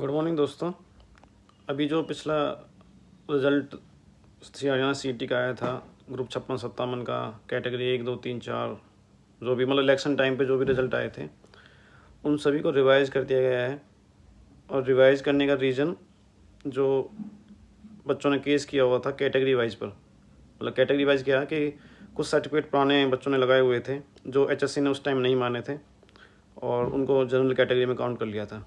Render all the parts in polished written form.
Good morning दोस्तों। अभी जो पिछला रिज़ल्ट हरियाणा सीईटी का आया था, ग्रुप 56-57 का, कैटेगरी 1, 2, 3, 4, जो भी मतलब इलेक्शन टाइम पे जो भी रिज़ल्ट आए थे, उन सभी को रिवाइज़ कर दिया गया है। और रिवाइज़ करने का रीज़न, जो बच्चों ने केस किया हुआ था कैटेगरी वाइज पर, मतलब कैटेगरी वाइज क्या है कि कुछ सर्टिफिकेट पुराने बच्चों ने लगाए हुए थे जो एचएससी ने उस टाइम नहीं माने थे और उनको जनरल कैटेगरी में काउंट कर लिया था।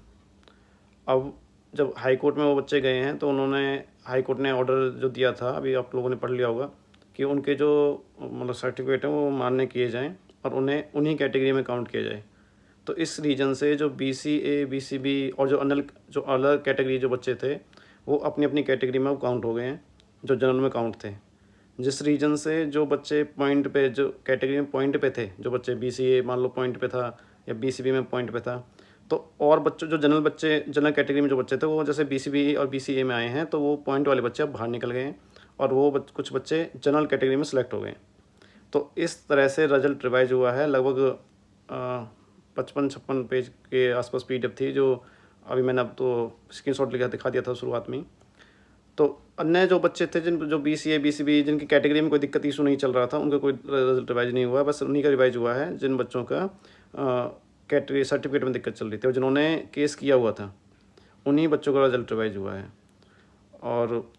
अब जब हाई कोर्ट में वो बच्चे गए हैं तो उन्होंने, हाई कोर्ट ने ऑर्डर जो दिया था, अभी आप लोगों ने पढ़ लिया होगा, कि उनके जो मतलब सर्टिफिकेट हैं वो मान्य किए जाएं और उन्हें उन्हीं कैटेगरी में काउंट किया जाए। तो इस रीजन से जो बीसीए, बीसीबी और जो अलग कैटेगरी जो बच्चे थे, वो अपनी अपनी कैटेगरी में काउंट हो गए हैं जो जनरल में काउंट थे। जिस रीजन से जो बच्चे पॉइंट पे, जो कैटेगरी में पॉइंट पे थे, जो बच्चे बीसीए मान लो पॉइंट पे था या बीसीबी में पॉइंट पे था, तो और बच्चों जो जनरल कैटेगरी में जो बच्चे थे, वो जैसे बीसीबी और बीसीए में आए हैं, तो वो पॉइंट वाले बच्चे अब बाहर निकल गए हैं और वो कुछ बच्चे जनरल कैटेगरी में सेलेक्ट हो गए हैं। तो इस तरह से रिजल्ट रिवाइज हुआ है। लगभग 55-56 पेज के आसपास पीडीएफ थी, जो अभी मैंने अब तो स्क्रीनशॉट लेकर दिखा दिया था शुरुआत में ही। तो अन्य जो बच्चे थे, जो बीसीए, बीसीबी, जिनकी कैटेगरी में कोई दिक्कत इशू नहीं चल रहा था, उनका कोई रिजल्ट रिवाइज नहीं हुआ। बस उन्हीं का रिवाइज हुआ है जिन बच्चों का कैटेगरी सर्टिफिकेट में दिक्कत चल रही थी और जिन्होंने केस किया हुआ था, उन्हीं बच्चों का रिजल्ट रिवाइज हुआ है। और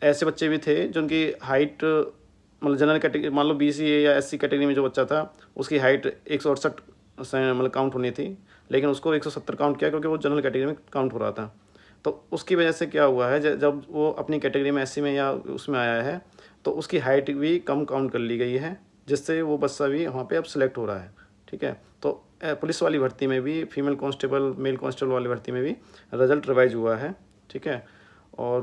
ऐसे बच्चे भी थे जिनकी हाइट, मतलब जनरल कैटेगरी, मान लो बीसीए या एससी कैटेगरी में जो बच्चा था, उसकी हाइट 168 मतलब काउंट होनी थी, लेकिन उसको 170 काउंट किया क्योंकि वो जनरल कैटेगरी में काउंट हो रहा था। तो उसकी वजह से क्या हुआ है, जब वो अपनी कैटेगरी में एससी में या उसमें आया है, तो उसकी हाइट भी कम काउंट कर ली गई है, जिससे वो बच्चा भी वहाँ पे अब सिलेक्ट हो रहा है। ठीक है। तो पुलिस वाली भर्ती में भी, फीमेल कांस्टेबल, मेल कांस्टेबल वाली भर्ती में भी रिजल्ट रिवाइज हुआ है। ठीक है। और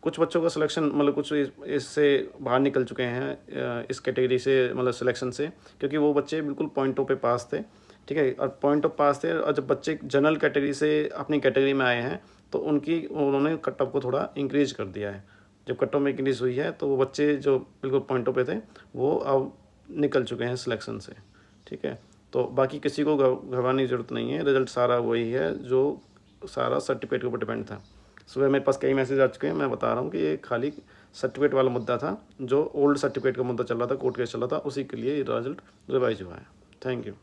कुछ बच्चों का सिलेक्शन, मतलब कुछ इससे बाहर निकल चुके हैं इस कैटेगरी से, मतलब सिलेक्शन से, क्योंकि वो बच्चे बिल्कुल पॉइंटों पे पास थे। ठीक है। और पॉइंट ऑफ पास थे, और जब बच्चे जनरल कैटेगरी से अपनी कैटेगरी में आए हैं, तो उन्होंने कट ऑफ को थोड़ा इंक्रीज कर दिया है। जब कट ऑफ में इंक्रीज हुई है, तो वो बच्चे जो बिल्कुल पॉइंटों पे थे, वो अब निकल चुके हैं सिलेक्शन से। ठीक है। तो बाकी किसी को घबराने की ज़रूरत नहीं है। रिजल्ट सारा वही है जो सारा सर्टिफिकेट के ऊपर डिपेंड था। सुबह मेरे पास कई मैसेज आ चुके हैं, मैं बता रहा हूँ कि ये खाली सर्टिफिकेट वाला मुद्दा था, जो ओल्ड सर्टिफिकेट का मुद्दा चल रहा था, कोर्ट केस चल रहा था, उसी के लिए रिजल्ट रिवाइज हुआ है। Thank you.